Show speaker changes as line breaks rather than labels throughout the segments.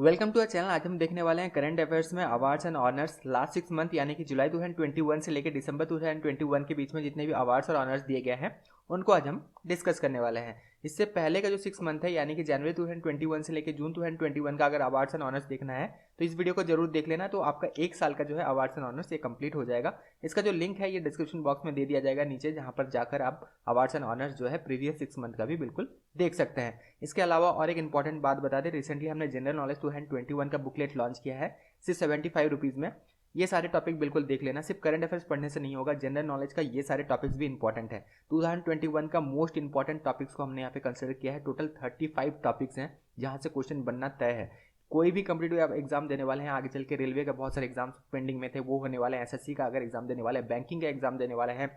Welcome to our channel. आज हम देखने वाले हैं करंट अफेयर्स में awards and honours last 6 month यानी कि जुलाई 2021 से लेकर दिसंबर 2021 के बीच में जितने भी अवार्ड्स और ऑनर्स दिए गए हैं उनको आज हम डिस्कस करने वाले हैं। इससे पहले का जो 6 मंथ है यानी कि जनवरी 2021 से लेकर जून 2021 का अगर अवार्ड्स एंड ऑनर्स देखना है तो इस वीडियो को जरूर देख लेना, तो आपका एक साल का जो है अवार्ड्स एंड ऑनर्स ये कंप्लीट हो जाएगा। इसका जो लिंक है ये डिस्क्रिप्शन बॉक्स में दे दिया जाएगा नीचे, जहां पर जाकर आप अवार्ड्स एंड ऑनर्स जो है प्रीवियस 6 मंथ का भी बिल्कुल देख सकते हैं। इसके अलावा और एक इंपॉर्टेंट बात बता दें, रिसेंटली हमने जनरल नॉलेज 2021 का बुकलेट लॉन्च किया है सिर्फ 75 रुपीज़ में। ये सारे टॉपिक बिल्कुल देख लेना, सिर्फ करंट अफेयर्स पढ़ने से नहीं होगा, जनरल नॉलेज का ये सारे टॉपिक्स भी इंपॉर्टेंट है। 2021 का मोस्ट इंपॉर्टेंट टॉपिक्स को हमने यहाँ पे कंसिडर किया है। टोटल 35 टॉपिक्स हैं जहाँ से क्वेश्चन बनना तय है। कोई भी कम्पिटिटिव एग्जाम देने वाले हैं, आगे चल के रेलवे का बहुत सारे एग्जाम्स पेंडिंग में थे वो होने वाले हैं, एसएससी का अगर एग्जाम देने वाले हैं, बैंकिंग का एग्जाम देने वाले हैं,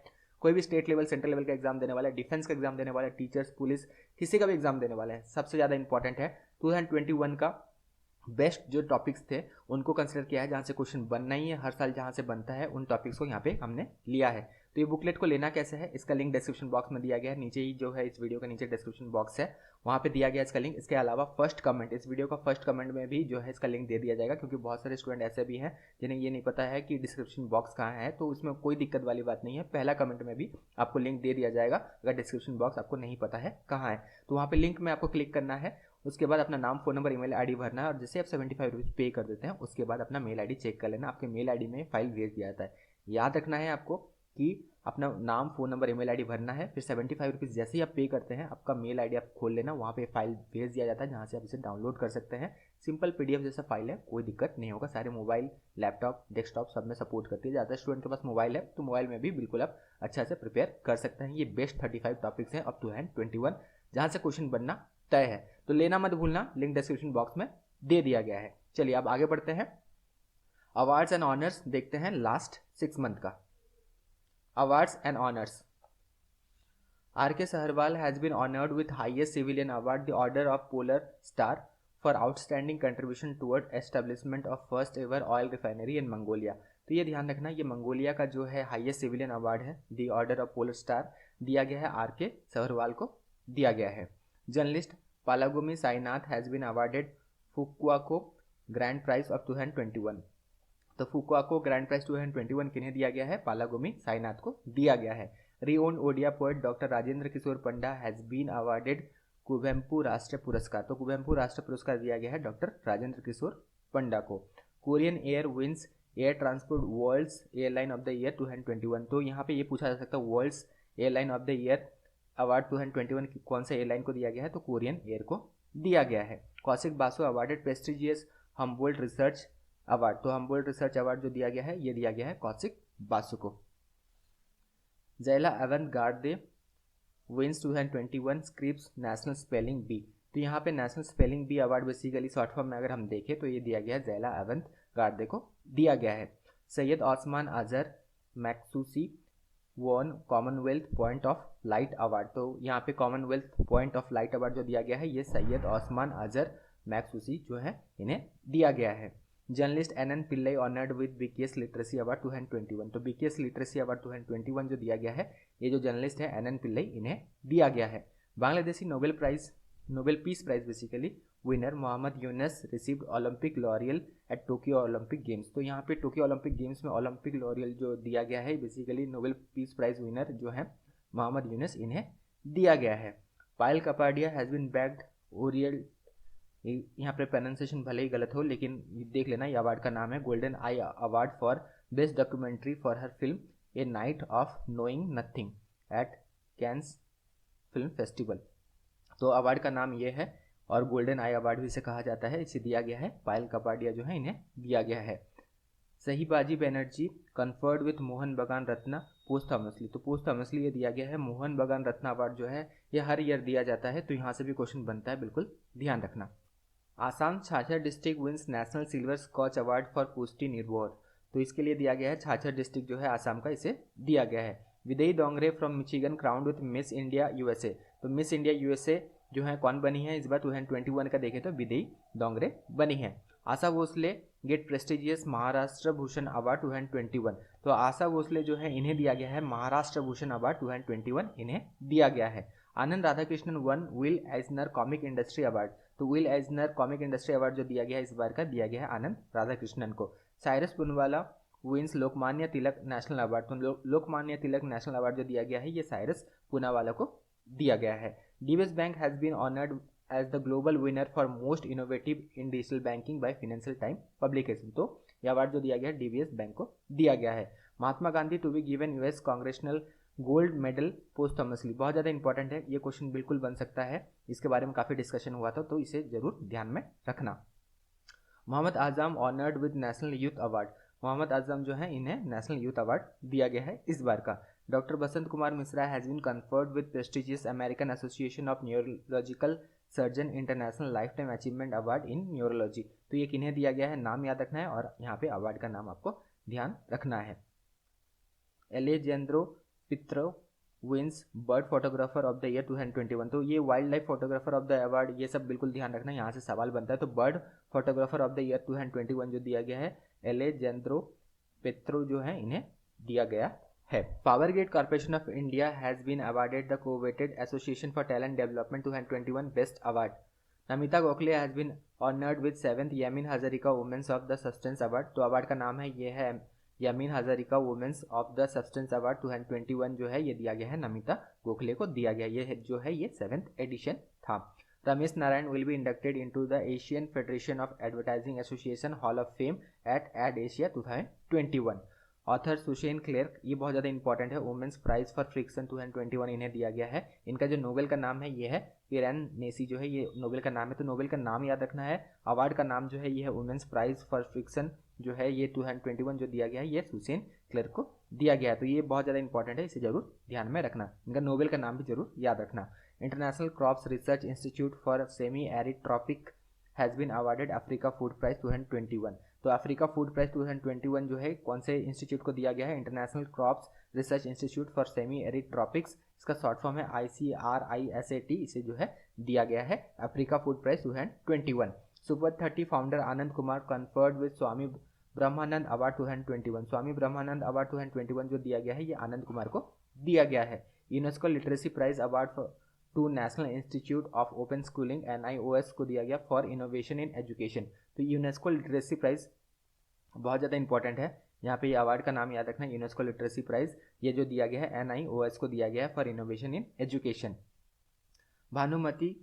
कोई भी स्टेट लेवल सेंट्रल लेवल का एग्जाम देने वाला है, डिफेंस का एग्जाम देने वाला है, टीचर्स पुलिस किसी का भी एग्जाम देने वाले हैं, सबसे ज़्यादा इंपॉर्टेंट है 2021 का बेस्ट जो टॉपिक्स थे उनको कंसिडर किया है, जहाँ से क्वेश्चन बनना ही है, हर साल जहाँ से बनता है उन टॉपिक्स को यहाँ पे हमने लिया है। तो ये बुकलेट को लेना कैसे है, इसका लिंक डिस्क्रिप्शन बॉक्स में दिया गया है, नीचे ही जो है इस वीडियो के नीचे डिस्क्रिप्शन बॉक्स है वहाँ पे दिया गया इसका लिंक। इसके अलावा फर्स्ट कमेंट, इस वीडियो का फर्स्ट कमेंट में भी जो है इसका लिंक दे दिया जाएगा, क्योंकि बहुत सारे स्टूडेंट ऐसे भी हैं जिन्हें ये नहीं पता है कि डिस्क्रिप्शन बॉक्स कहाँ है, तो उसमें कोई दिक्कत वाली बात नहीं है। पहला कमेंट में भी आपको लिंक दे दिया जाएगा अगर डिस्क्रिप्शन बॉक्स आपको नहीं पता है कहाँ है, तो वहाँ पे लिंक में आपको क्लिक करना है। उसके बाद अपना नाम, फोन नंबर, ईमेल आईडी भरना है, और जैसे आप 75 रुपीज़ पे कर देते हैं उसके बाद अपना मेल आईडी चेक कर लेना, आपके मेल आईडी में फाइल भेज दिया जाता है। याद रखना है आपको कि अपना नाम, फोन नंबर, ईमेल आईडी भरना है, फिर 75 रुपीज़ जैसे ही आप पे करते हैं आपका मेल आईडी आप खोल लेना, वहाँ पे फाइल भेज दिया जाता है जहाँ से आप इसे डाउनलोड कर सकते हैं। सिंपल पीडीएफ जैसा फाइल है, कोई दिक्कत नहीं होगा, सारे मोबाइल, लैपटॉप, डेस्कटॉप सब में सपोर्ट करती है। ज़्यादा स्टूडेंट के पास मोबाइल है तो मोबाइल में भी बिल्कुल आप अच्छा से प्रिपेयर कर सकते हैं। ये बेस्ट 35 टॉपिक्स हैं अब 2021 जहाँ से क्वेश्चन बनना तय है, तो लेना मत भूलना, लिंक डिस्क्रिप्शन बॉक्स में दे दिया गया है। चलिए अब आगे बढ़ते हैं, अवार्ड्स एंड ऑनर्स देखते हैं लास्ट 6 मंथ का। Awards and honours, R.K. Saharwal has been honored with highest civilian award, the Order of Polar Star, for outstanding contribution toward establishment of first ever oil refinery in Mongolia। तो ये ध्यान रखना, ये Mongolia का जो है highest civilian award है, the order of Polar Star, दिया गया है R.K. सहरवाल को दिया गया है। Journalist Palagummi Sainath has been awarded Fukuoka grand prize of 2021। तो फुकुआको ग्रैंड प्राइज 2021 किन्हें दिया गया है, पालागुमी साईनाथ को दिया गया है। Renowned Odia poet doctor Rajendra Kishore Panda has been awarded Kuvempu Rashtriya Puraskar. तो कुवेम्पू राष्ट्रीय पुरस्कार दिया गया है डॉक्टर राजेंद्र किशोर पंडा को। Korean Air wins Air Transport World's airline of the year 2021। तो यहाँ पे ये पूछा जा सकता है world's airline of the year award 2021 कौन से एयरलाइन को दिया गया है, तो कोरियन एयर को दिया गया है। Kaushik Basu awarded prestigious Humboldt research award. तो हम्बोल्ट रिसर्च अवार्ड जो दिया गया है ये दिया गया है कौशिक बासु को। Zaila avant-garde wins 2021 Scripps national spelling bee. तो यहाँ पे national spelling bee award basically short form में अगर हम देखें तो ये दिया गया है जैला अवंत-गार्दे को दिया गया है। Syed Usman Azhar Maqsusi won Commonwealth point of light award. तो यहाँ पे Commonwealth point of light award जो दिया गया है ये सैयद ओस्मान अजहर मैक्सूसी जो है इन्हें दिया गया है। Journalist N Pillai honoured with BKS literacy award 2021। तो बीकेएस लिटरेसी अवार्ड 2021 जो दिया गया है ये जो जर्नलिस्ट है एन पिल्लई इन्हें दिया गया है। Bangladeshi Nobel peace prize basically winner Muhammad Yunus received Olympic laurel at Tokyo Olympic games. तो यहाँ पे टोक्यो ओलंपिक गेम्स में ओलंपिक लॉरियल जो दिया गया है basically Nobel peace prize winner जो है मोहम्मद यूनस इन्हें दिया गया है। Payal Kapadia has been bagged Oeil, यहाँ पे प्रोनाउंसिएशन भले ही गलत हो लेकिन देख लेना, ये अवार्ड का नाम है golden I award for best documentary for her film A night of knowing nothing at Cannes film festival. तो अवार्ड का नाम ये है और गोल्डन आई अवार्ड भी इसे कहा जाता है, इसे दिया गया है पायल कपाडिया जो है इन्हें दिया गया है। सहीबाजी बनर्जी कन्फर्ड विथ मोहन बगान रत्न पोस्टथमसली। तो पोस्टथमसली ये दिया गया है। मोहन बगान रत्न अवार्ड जो है ये हर ईयर दिया जाता है, तो यहाँ से भी क्वेश्चन बनता है, बिल्कुल ध्यान रखना। Assam Cachar district wins national silver Skoch award for Pushti Nirbhar. तो इसके लिए दिया गया है, छाछर डिस्ट्रिक्ट जो है आसाम का इसे दिया गया है। Vaidehi Dongre from Michigan crowned with Miss India USA. तो मिस इंडिया यूएसए जो है कौन बनी है इस बार 2021 का देखें तो विदई डोंगरे बनी है। Asha Bhosle gets prestigious Maharashtra Bhushan award 2021। तो आशा भोसले जो है इन्हें दिया गया है महाराष्ट्र भूषण अवार्ड 2021 इन्हें दिया गया है। Anand Radhakrishnan won Will Eisner comic industry award. तो तो Will Eisner comic industry award जो दिया गया है इस बार का दिया गया है आनंद राधाकृष्णन को। Cyrus पूनवाला wins Lokmanya Tilak national award, तो लोकमान्य तिलक नेशनल अवार्ड जो दिया गया है ये साइरस पूनावाला को दिया गया है। DBS bank has been honoured as the global winner for most innovative in digital banking by financial time publication, तो यह अवार्ड जो दिया गया है डीबीएस बैंक को दिया गया है। Mahatma Gandhi to be given US Congressional gold medal posthumously, बहुत ज़्यादा इंपॉर्टेंट है, ये क्वेश्चन बिल्कुल बन सकता है, इसके बारे में काफ़ी डिस्कशन हुआ था तो इसे जरूर ध्यान में रखना। Mohammad Azam honoured with national youth award, Mohammad Azam जो है इन्हें नेशनल यूथ अवार्ड दिया गया है इस बार का। Doctor Basant Kumar Mishra has been conferred with prestigious American association of neurological surgeon international life time achievement award in neurology, तो ये किन्हें दिया गया है, नाम याद रखना है और यहाँ पे अवार्ड का नाम आपको ध्यान रखना है। Alejandro Pietro wins bird photographer of the year 2021, तो ये wildlife photographer of the award, ये सब बिल्कुल ध्यान रखना, यहाँ से सवाल बनता है। तो bird photographer of the year 2021 जो दिया गया है एलेजेंद्रो पेत्रो जो है इन्हें दिया गया है। Power grid corporation of India has been awarded the coveted association for talent development 2021 best award. Namita Gokhale has been honoured with 7th Yamin Hazarika women's of the substance award, तो अवार्ड का नाम है ये है Yamin Hazarika women's of the substance award 2021 जो है ये दिया गया है नमिता गोखले को दिया गया, ये जो है ये 7th एडिशन था। Ramesh Narayan will be inducted into the Asian Federation of Advertising Association hall of fame at Ad Asia 2021। Author Sushen Clerk, ये बहुत ज़्यादा इंपॉर्टेंट है, वुमेन्स प्राइज फॉर फ्रिक्शन 2021 इन्हें दिया गया है। इनका जो नोबेल का नाम है ये है पिरानेसी जो है ये नोबेल का नाम है, तो नोबेल का नाम याद रखना है। अवार्ड का नाम जो है ये है वुमेन्स प्राइज फॉर फ्रिक्शन जो है ये 2021 जो दिया गया है ये सुशेन क्लेर्क को दिया गया है, तो ये बहुत ज़्यादा इंपॉर्टेंट है, इसे जरूर ध्यान में रखना, इनका नोबेल का नाम भी जरूर याद रखना। International crops research institute for semi arid tropic has been awarded Africa food prize 2021, तो अफ्रीका फूड प्राइज 2021 जो है कौन से इंस्टीट्यूट को दिया गया है, international crops research institute for semi arid tropics, इसका शॉर्ट फॉर्म है ICRISAT, इसे जो है दिया गया है Africa food prize 2021। Super 30 founder Anand Kumar conferred with Swami Brahmanand award 2021, Swami Brahmanand award 2021 जो दिया गया है ये आनंद कुमार को दिया गया है। UNESCO literacy prize award to national institute of open schooling NIOS को दिया गया फॉर इनोवेशन इन एजुकेशन, तो यूनेस्को लिटरेसी प्राइज बहुत ज़्यादा इंपॉर्टेंट है, यहाँ पे ये अवार्ड का नाम याद रखना, यूनेस्को लिटरेसी प्राइज ये जो दिया गया है NIOS को दिया गया है for innovation in education. Bhanumati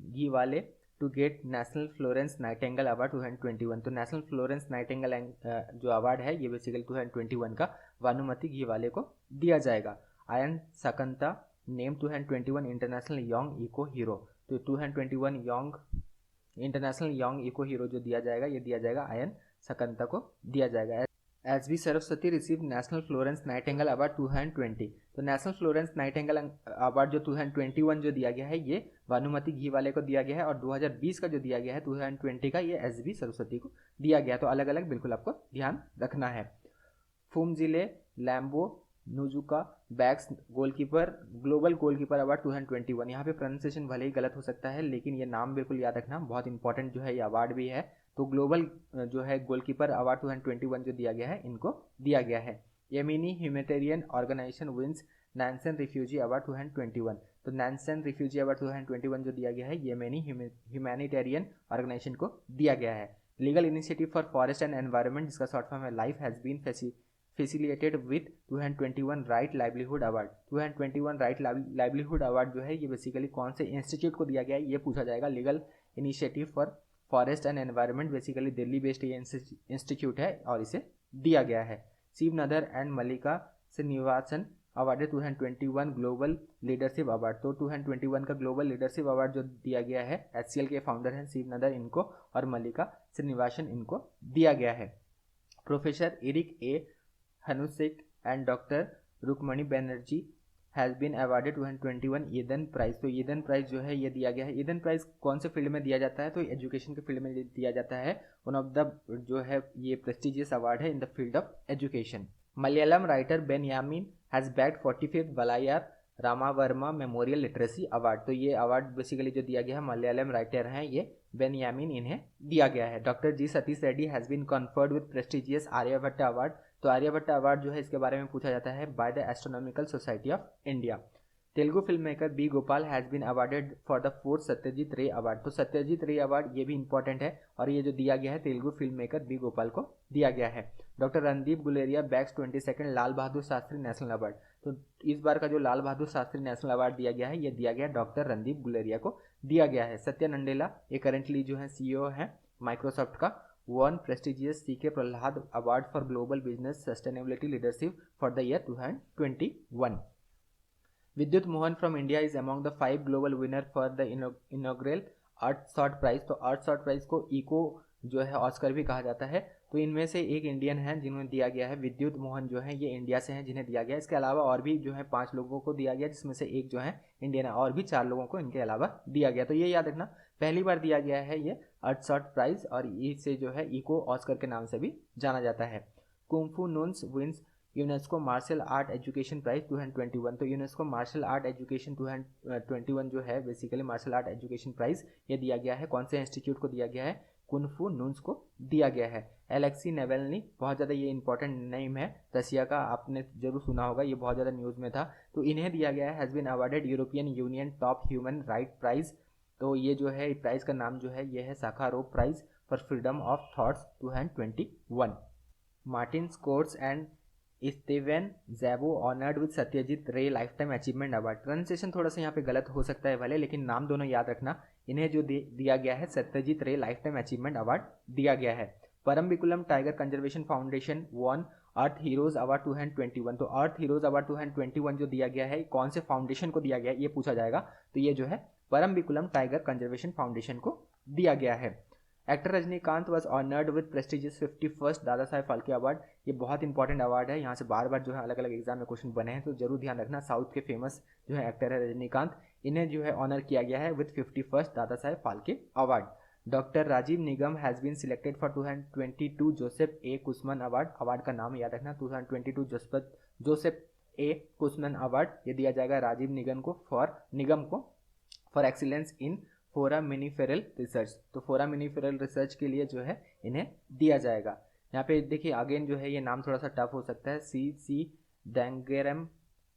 Ghiwale to get national Florence Nightingale award 2021, तो नेशनल फ्लोरेंस नाइटिंगेल जो अवार्ड है ये बेसिकली 2021 का भानुमति घीवाले को दिया जाएगा। Aayan Shankta named 2021 international young eco hero, तो 2021 young international young eco hero जो दिया जाएगा ये दिया जाएगा आयन सकंता को दिया जाएगा। S B Saraswati receive national Florence Nightingale award 2020, तो नेशनल फ्लोरेंस नाइटिंगेल अवार्ड जो 2021 जो दिया गया है ये भानुमति घीवाले को दिया गया है, और 2020 का जो दिया गया है 2020 का ये एस बी सरस्वती को दिया गया, तो अलग अलग बिल्कुल आपको ध्यान रखना है। Phumzile Mlambo Ngcuka bags goalkeeper global goalkeeper award 2021, यहाँ पे प्रोनाउंसिएशन भले ही गलत हो सकता है लेकिन ये नाम बिल्कुल याद रखना, बहुत इंपॉर्टेंट जो है ये अवार्ड भी है। तो ग्लोबल जो है गोलकीपर अवार्ड 2021 जो दिया गया है इनको दिया गया है। Yemeni humanitarian organisation wins Nansen refugee award 2021, तो नैंसन रिफ्यूजी अवार्ड 2021 जो दिया गया है येमेनी ह्यूमैनिटेरियन ऑर्गेनाइजेशन को दिया गया है। Legal initiative for forest and environment जिसका शॉर्ट फॉर्म है LIFE has been facilitated with 2021 right livelihood award, 2021 right livelihood award जो है ये बेसिकली कौन से इंस्टीट्यूट को दिया गया है ये पूछा जाएगा। Legal initiative for forest and environment basically Delhi based ये इंस्टीट्यूट है और इसे दिया गया है। शिव नदर and Mallika Srinivasan award 2021 global leadership award, तो 2021 का ग्लोबल लीडरशिप अवार्ड जो दिया गया है HCL के फाउंडर हैं शिव नदर इनको और मल्लिका श्रीनिवासन इनको दिया गया है। Professor Eric A Hanushek and doctor Rukmini Banerjee has been awarded 2021 Yidan prize, तो ईदन प्राइज जो है ये दिया गया है। ईदन प्राइज कौन से फील्ड में दिया जाता है, तो एजुकेशन के फील्ड में दिया जाता है। वन ऑफ द जो है ये प्रेस्टिजियस अवार्ड है in the field of education. Malayalam writer Benyamin has bagged 45th Vayalar Ramavarma memorial literacy award, तो ये अवार्ड बेसिकली जो दिया गया है मलयालम राइटर हैं ये बेन्यामिन इन्हें दिया गया है। Doctor G Satish Reddy has been conferred with prestigious Aryabhata award, तो आर्यभट्ट अवार्ड जो है इसके बारे में पूछा जाता है by the astronomical society of India. Telugu film maker B Gopal has been awarded for the fourth Satyajit Ray award. तो सत्यजीत रे अवार्ड ये भी इंपॉर्टेंट है और ये जो दिया गया है Telugu film maker B Gopal को दिया गया है। Doctor Randeep Guleria bags 22nd Lal Bahadur Shastri national award. तो इस बार का जो लाल बहादुर शास्त्री नेशनल अवार्ड दिया गया है ये दिया गया डॉक्टर रणदीप गुलेरिया को दिया गया है। सत्या नंडेला ये करेंटली जो है सीईओ है माइक्रोसॉफ्ट का, won prestigious CK Prahalad award for global business sustainability leadership for the year 2021। Vidyut Mohan from India is among the 5 global winner for the inaugural Earthshot prize. तो अर्थशॉट प्राइज को इको जो है ऑस्कर भी कहा जाता है। तो इनमें से एक इंडियन है जिन्होंने दिया गया है, विद्युत मोहन जो है ये इंडिया से हैं जिन्हें दिया गया। इसके अलावा और भी जो है 5 लोगों को दिया गया जिसमें से एक जो है इंडियन है, और भी 4 लोगों को इनके अलावा दिया गया। तो ये याद रखना पहली बार दिया गया है ये अर्थशॉट प्राइज और इसे जो है इको ऑस्कर के नाम से भी जाना जाता है। Kung fu nuns wins UNESCO martial art education prize 2021। तो यूनेस्को मार्शल आर्ट एजुकेशन 2021 जो है basically martial art education prize ये दिया गया है, कौन से इंस्टीट्यूट को दिया गया है, कुनफू नून्स को दिया गया है। एलेक्सी नेवेल्नी, बहुत ज़्यादा ये इंपॉर्टेंट नेम है, रशिया का, आपने जरूर सुना होगा, ये बहुत ज़्यादा न्यूज़ में था। तो इन्हें दिया गया है has been awarded European Union top human right prize. तो ये जो है प्राइज का नाम जो है ये है Sakharov prize for freedom of thoughts 2021। Martin Scorsese and Istvan Szabo honoured with Satyajit Ray life time achievement award. Pronunciation थोड़ा सा यहाँ पे गलत हो सकता है भले, लेकिन नाम दोनों याद रखना। इन्हें जो दिया गया है Satyajit Ray life time achievement award दिया गया है। Parambikulam tiger conservation foundation one earth heroes award 2021। तो अर्थ हीरोज अवार्ड 2021 जो दिया गया है कौन से फाउंडेशन को दिया गया है ये पूछा जाएगा। तो ये जो है परम्बिकुलम टाइगर कंजर्वेशन फाउंडेशन को दिया गया है। Actor Rajinikanth was honoured with prestigious 51st Dada Saheb Phalke award. ये बहुत इंपॉर्टेंट अवार्ड है, यहाँ से बार बार जो है अलग अलग एग्जाम में क्वेश्चन बने हैं, तो जरूर ध्यान रखना। साउथ के फेमस जो है एक्टर है रजनीकांत, इन्हें जो है ऑनर किया गया है with 51st Dada Saheb Phalke award. Doctor Rajeev Nigam has been selected for 2022 Joseph A Cushman award. Award का नाम याद रखना, 2022 जोसेफ ए कुसमन अवार्ड ये दिया जाएगा राजीव निगम को फॉर एक्सीलेंस इन फोरामिनिफेरल रिसर्च। तो फोरामिनिफेरल रिसर्च के लिए जो है इन्हें दिया जाएगा। यहाँ पे देखिए अगेन जो है ये नाम थोड़ा सा टफ हो सकता है, सी डेंगेरम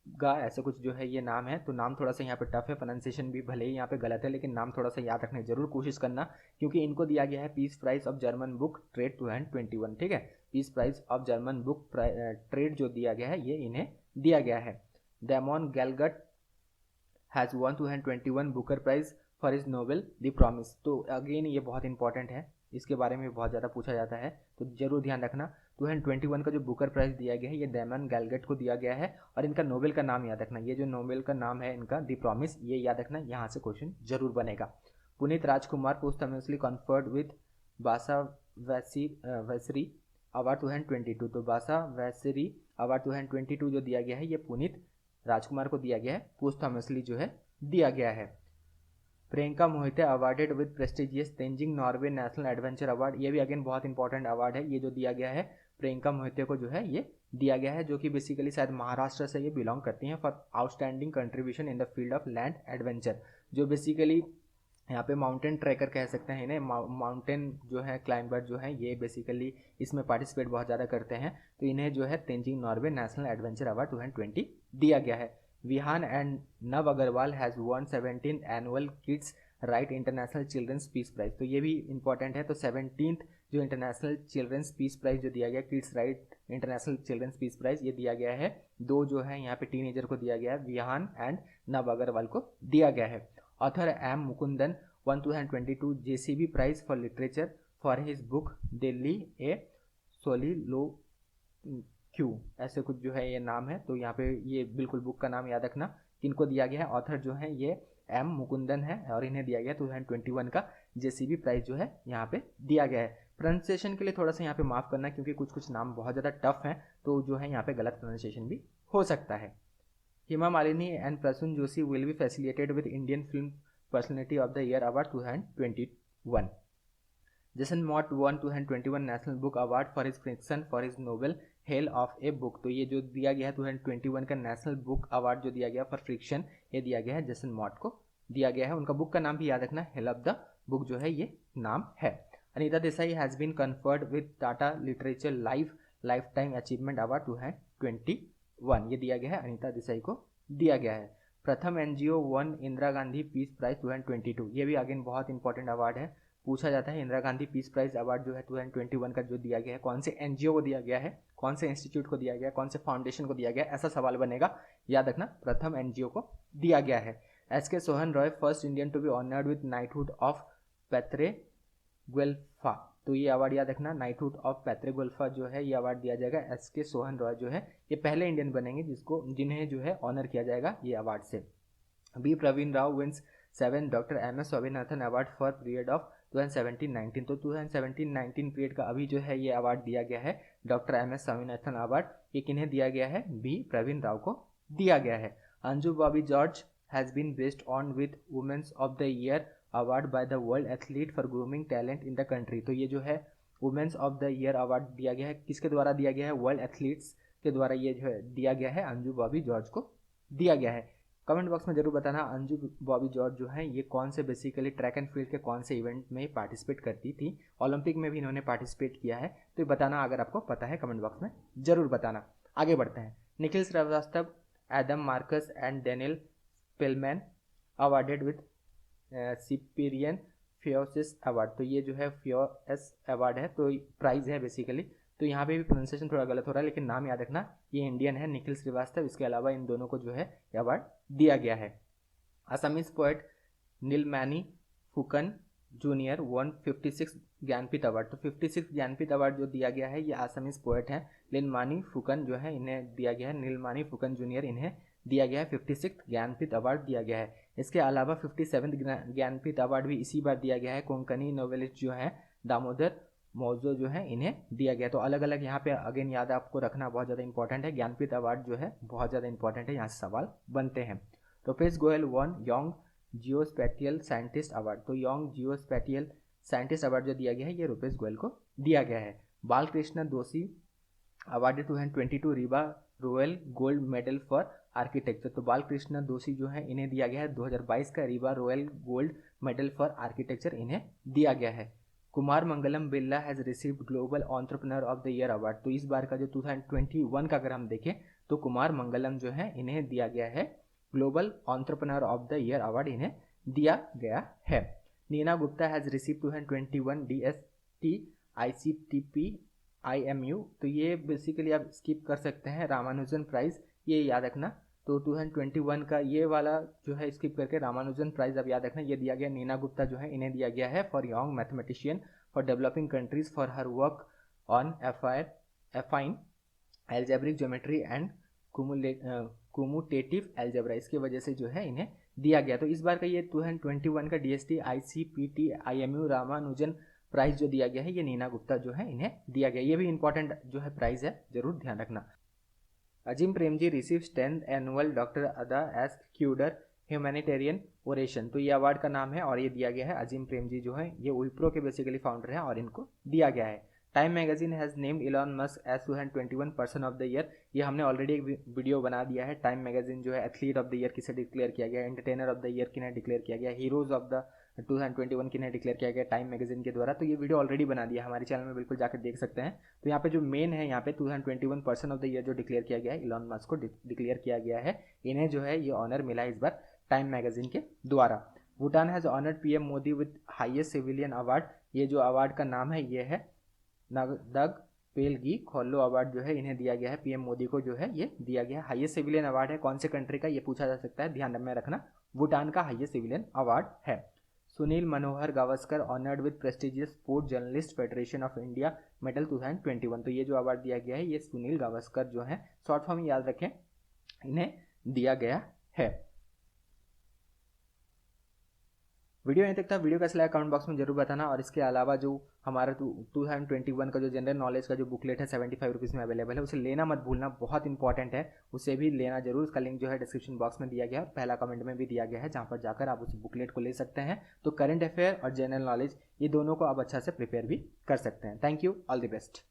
गा ऐसे कुछ जो है ये नाम है। तो नाम थोड़ा सा यहाँ पे टफ है, प्रोनाउंसिएशन भी भले ही यहाँ पे गलत है, लेकिन नाम थोड़ा सा याद रखने जरूर कोशिश करना, क्योंकि इनको दिया गया है peace prize of German book trade 2021। ठीक है, peace prize of German book trade जो दिया गया है ये इन्हें दिया गया है। Damon Galgut has won 2021 Booker prize for is novel the promise. तो अगेन ये बहुत इंपॉर्टेंट है, इसके बारे में बहुत ज़्यादा पूछा जाता है, तो जरूर ध्यान रखना। 2021 का जो बुकर प्राइज दिया गया है ये डेमन गैलगट को दिया गया है, और इनका नोबेल का नाम याद रखना, ये जो नोबेल का नाम है इनका द प्रॉमिस, ये याद रखना, यहाँ से क्वेश्चन जरूर बनेगा। पुनीत राजकुमार पोस्टमसली कन्फर्ड विद बासा वैसरी अवार्ड 2022। तो बासा वैसरी अवार्ड 2022 जो दिया गया है ये पुनीत राजकुमार को दिया गया है, पोस्टमसली जो है दिया गया है। Priyanka Mohite awarded with prestigious Tenzing Norgay national adventure award. ये भी अगेन बहुत इंपॉर्टेंट अवार्ड है, ये जो दिया गया है प्रियंका मोहिते को जो है ये दिया गया है, जो कि बेसिकली शायद महाराष्ट्र से ये बिलोंग करती हैं, for outstanding contribution in the field of land adventure. जो बेसिकली यहाँ पे माउंटेन ट्रैकर कह सकते हैं इन्हें, माउंटेन जो है क्लाइंबर जो है ये बेसिकली इसमें पार्टिसिपेट बहुत ज़्यादा करते हैं, तो इन्हें जो है Tenzing Norgay national adventure award 2020 दिया गया है। Vihaan and Nav Agarwal has won 17th annual kids right international children's peace prize. तो ये भी इंपॉर्टेंट है, तो 17th जो इंटरनेशनल चिल्ड्रंस पीस प्राइज जो दिया गया, kids right international children's peace prize ये दिया गया है, दो जो है यहाँ पे टीनेजर को दिया गया है, विहान एंड नव अग्रवाल को दिया गया है। Author M Mukundan won 2022 JCB prize for literature for his book Delhi a soliloquy, ऐसे कुछ जो है ये नाम है। तो यहाँ पे ये बिल्कुल बुक का नाम याद रखना, किनको दिया गया है, ऑथर जो है ये एम मुकुंदन है, और इन्हें दिया गया 2021 का JCB प्राइज जो है यहाँ पे दिया गया है। प्रोनाउंसिएशन के लिए थोड़ा सा यहाँ पे माफ करना, क्योंकि कुछ कुछ नाम बहुत ज़्यादा टफ हैं, तो जो है यहाँ पे गलत प्रोनाउंसिएशन भी हो सकता है। Hema Malini and Prasoon Joshi will be facilitated with Indian film personality of the year award 2021। Jason Mott won 2021 national book award for his fiction for his novel hell of a book. तो ये जो दिया गया है 2021 का नेशनल बुक अवार्ड जो दिया गया फॉर फ्रिक्शन, ये दिया गया है जेसन मॉट को दिया गया है। उनका बुक का नाम भी याद रखना, हेल ऑफ द बुक जो है ये नाम है। Anita Desai has been conferred with Tata literature life time achievement award 2021, ये दिया गया है, अनीता देसाई को दिया गया है। Pratham NGO won Indira Gandhi peace prize 2022। ये भी अगेन बहुत इंपॉर्टेंट अवार्ड है, पूछा जाता है। Indira Gandhi peace prize award जो है 2021 का जो दिया गया है, कौन से एनजीओ को दिया गया है, कौन से इंस्टीट्यूट को दिया गया है, कौन से फाउंडेशन को दिया गया है, ऐसा सवाल बनेगा, याद रखना। प्रथम एनजीओ को दिया गया है। S K. Sohan Roy first Indian to be honoured with knighthood of पैत्रेगुएल्फा। तो ये अवार्ड याद रखना, नाइटहुड ऑफ पैत्रेगुएल्फा जो है ये अवार्ड दिया जाएगा। एस.के. सोहन रॉय जो है ये पहले इंडियन बनेंगे जिन्हें जो है ऑनर किया जाएगा ये अवार्ड से। B Praveen Rao wins 7 doctor MS. Swaminathan award for period of 2017-19। तो 2017-19 पीरियड का अभी जो है ये अवार्ड दिया गया है, डॉक्टर एम.एस. स्वामीनाथन अवार्ड। ये किन्हें दिया गया है? बी प्रवीण राव को दिया गया है। Anju Bobby George has been based on with women's of the year award by the world athlete for grooming talent in the country. तो ये जो है women's of the year award दिया गया है, किसके द्वारा दिया गया है? वर्ल्ड एथलीट्स के द्वारा ये जो है दिया गया है, अंजू बॉबी जॉर्ज को दिया गया है। कमेंट बॉक्स में जरूर बताना अंजू बॉबी जॉर्ज जो है ये कौन से बेसिकली ट्रैक एंड फील्ड के कौन से इवेंट में पार्टिसिपेट करती थी। ओलंपिक में भी इन्होंने पार्टिसिपेट किया है, तो ये बताना अगर आपको पता है, कमेंट बॉक्स में जरूर बताना। आगे बढ़ते हैं। Nikhil Srivastava, Adam Marcus and Daniel Spielman awarded with Ciprian Foias award. तो ये जो है फियोस अवार्ड है, तो प्राइज है बेसिकली। तो यहाँ पे भी प्रोनाउंसिएशन थोड़ा गलत हो रहा है, लेकिन नाम याद रखना, ये इंडियन है निखिल श्रीवास्तव। इसके अलावा इन दोनों को जो है अवार्ड दिया गया है। Assamese poet Nilmani Phookan junior won 56 Jnanpith award. तो 56 ज्ञानपीठ अवार्ड जो दिया गया है ये असमीज पोएट हैं नीलमणि फुकन जो है इन्हें दिया गया है। नीलमणि फुकन जूनियर इन्हें दिया गया है 56 ज्ञानपीठ अवार्ड दिया गया है। इसके अलावा 57 ज्ञानपीठ अवार्ड भी इसी बार दिया गया है। कोंकणी नोवेलिस्ट जो है दामोदर मौजो जो है इन्हें दिया गया। तो अलग अलग यहाँ पे अगेन याद आपको रखना बहुत ज़्यादा इंपॉर्टेंट है। ज्ञानपीठ अवार्ड जो है बहुत ज़्यादा इंपॉर्टेंट है, यहाँ से सवाल बनते हैं। Rupesh Goyal won young geospatial scientist award. तो यंग जियोस्पैटियल साइंटिस्ट अवार्ड जो दिया गया है ये रुपेश गोयल को दिया गया है। बालकृष्ण दोषी award 2022 Rewa royal gold medal for architecture. तो बालकृष्ण दोषी जो है इन्हें दिया गया है 2022 का RIBA royal gold medal for architecture इन्हें दिया गया है। Kumar Mangalam Birla has received global entrepreneur of the year award. तो इस बार का जो 2021 का अगर हम देखें तो कुमार मंगलम जो है इन्हें दिया गया है global entrepreneur of the year award इन्हें दिया गया है। Neena Gupta has receive 2021 DST ICTP IMU। तो ये बेसिकली आप स्किप कर सकते हैं, रामानुजन प्राइज ये याद रखना। तो 2021 का ये वाला जो है स्किप करके रामानुजन प्राइज अब याद रखना, ये दिया गया नीना गुप्ता जो है इन्हें दिया गया है for young mathematician for developing countries for her work on affine algebraic geometry and commutative algebra. इसकी वजह से जो है इन्हें दिया गया। तो इस बार का ये 2021 का DST ICPT IMU Ramanujan prize जो दिया गया है ये नीना गुप्ता जो है इन्हें दिया गया। ये भी इंपॉर्टेंट जो है प्राइज है, जरूर ध्यान रखना। Azim Premji receives 10th annual doctor Ida S Scudder humanitarian oration. तो ये अवार्ड का नाम है और ये दिया गया है अजीम प्रेमजी जो है ये विप्रो के बेसिकली फाउंडर हैं और इनको दिया गया है। Time magazine has named Elon Musk as 2021 person of the year. ये हमने ऑलरेडी एक वीडियो बना दिया है। टाइम मैगजीन जो है एथलीट ऑफ द ईयर किसे डिक्लेयर किया गया, एंटरटेनर ऑफ द ईयर किन्हें डिक्लेयर किया गया, हीरोज ऑफ द 2021 किन्हें डिक्लेयर किया गया टाइम मैगजीन के द्वारा। तो ये वीडियो ऑलरेडी बना दिया हमारे चैनल में, बिल्कुल जाकर देख सकते हैं। तो यहाँ पे जो मेन है यहाँ पे 2021 पर्सन ऑफ द ईयर जो डिक्लेयर किया गया है इलॉन मस्क को डिक्लेयर किया गया है। इन्हें जो है ये ऑनर मिला है इस बार टाइम मैगजीन के द्वारा। Bhutan has honoured PM Modi with highest civilian award. ये जो अवार्ड का नाम है ये है नगदग पेलगी खोलो अवार्ड जो है इन्हें दिया गया है। PM मोदी को जो है ये दिया गया है। हाईएस्ट सिविलियन अवार्ड है कौन से कंट्री का ये पूछा जा सकता है, ध्यान में रखना। भूटान का हाईएस्ट सिविलियन अवार्ड है। Sunil Manohar Gavaskar honoured with prestigious sport journalist federation of India medal 2021। तो ये जो अवार्ड दिया गया है ये सुनील गावस्कर जो है, शॉर्ट फॉर्म याद रखें, इन्हें दिया गया है। वीडियो यहीं तक था। वीडियो कैसा लगा कमेंट बॉक्स में जरूर बताना। और इसके अलावा जो हमारा 2021 का जो जनरल नॉलेज का जो बुकलेट है 75 रुपीज़ में अवेलेबल है, उसे लेना मत भूलना, बहुत इंपॉर्टेंट है, उसे भी लेना जरूर। उसका लिंक जो है डिस्क्रिप्शन बॉक्स में दिया गया है, पहला कमेंट में भी दिया गया है, जहाँ पर जाकर आप उस बुकलेट को ले सकते हैं। तो करंट अफेयर और जनरल नॉलेज ये दोनों को आप अच्छा से प्रिपेयर भी कर सकते हैं। Thank you, all the best.